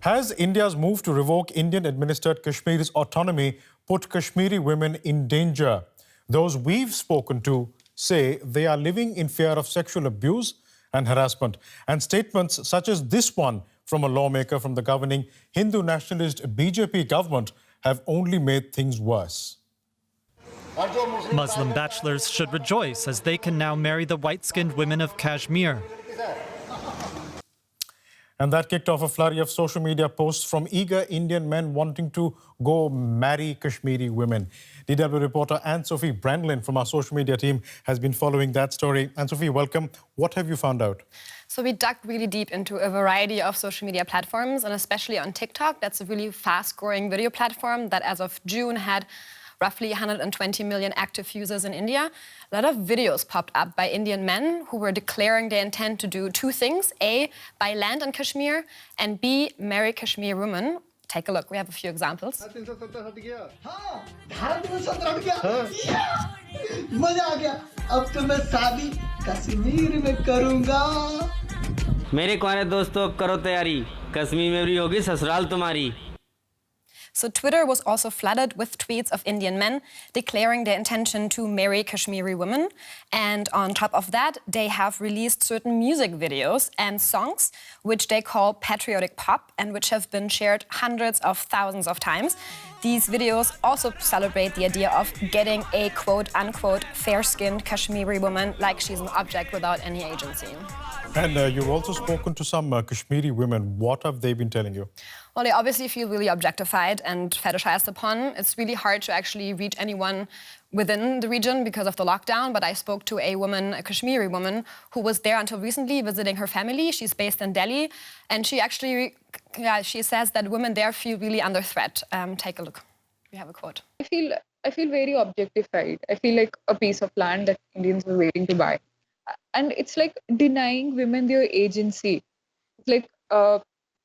Has India's move to revoke Indian-administered Kashmir's autonomy put Kashmiri women in danger? Those we've spoken to say they are living in fear of sexual abuse and harassment. And statements such as this one from a lawmaker from the governing Hindu nationalist BJP government have only made things worse. Muslim bachelors should rejoice as they can now marry the white-skinned women of Kashmir. And that kicked off a flurry of social media posts from eager Indian men wanting to go marry Kashmiri women. DW reporter Anne-Sophie Brandlin from our social media team has been following that story. Anne-Sophie, welcome. What have you found out? So we dug really deep into a variety of social media platforms, and especially on TikTok. That's a really fast-growing video platform that as of June had roughly 120 million active users in India. A lot of videos popped up by Indian men who were declaring their intent to do two things. A, buy land in Kashmir, and B, marry Kashmiri women. Take a look, we have a few examples. मेरे कुंवारे दोस्तों करो तैयारी कश्मीर में भी होगी ससुराल तुम्हारी. So Twitter was also flooded with tweets of Indian men declaring their intention to marry Kashmiri women. And on top of that, they have released certain music videos and songs which they call patriotic pop and which have been shared hundreds of thousands of times. These videos also celebrate the idea of getting a quote-unquote fair-skinned Kashmiri woman like she's an object without any agency. And you've also spoken to some Kashmiri women. What have they been telling you? Well, they obviously feel really objectified and fetishized upon. It's really hard to actually reach anyone within the region because of the lockdown, but I spoke to a woman, a Kashmiri woman, who was there until recently visiting her family. She's based in Delhi, and she actually, she says that women there feel really under threat. Take a look. We have a quote. I feel very objectified. I feel like a piece of land that Indians were waiting to buy. And it's like denying women their agency. It's like,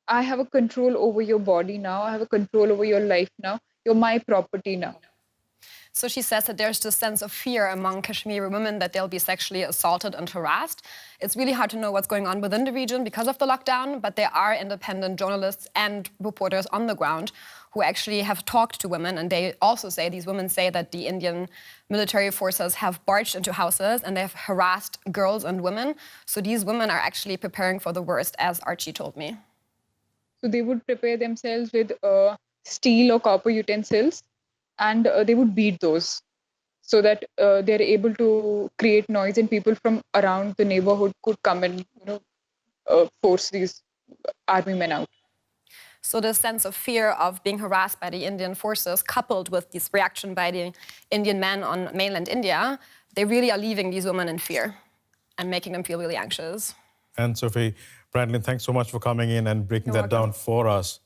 I have a control over your body now. I have a control over your life now. You're my property now. So she says that there's this sense of fear among Kashmiri women that they'll be sexually assaulted and harassed. It's really hard to know what's going on within the region because of the lockdown, but there are independent journalists and reporters on the ground who actually have talked to women, and they also say, these women say that the Indian military forces have barged into houses and they've harassed girls and women. So these women are actually preparing for the worst, as Archie told me. So they would prepare themselves with steel or copper utensils, and they would beat those so that they're able to create noise and people from around the neighborhood could come and force these army men out. So the sense of fear of being harassed by the Indian forces, coupled with this reaction by the Indian men on mainland India, they really are leaving these women in fear and making them feel really anxious. And Sophie Brandlin, thanks so much for coming in and breaking You're that welcome. down for us.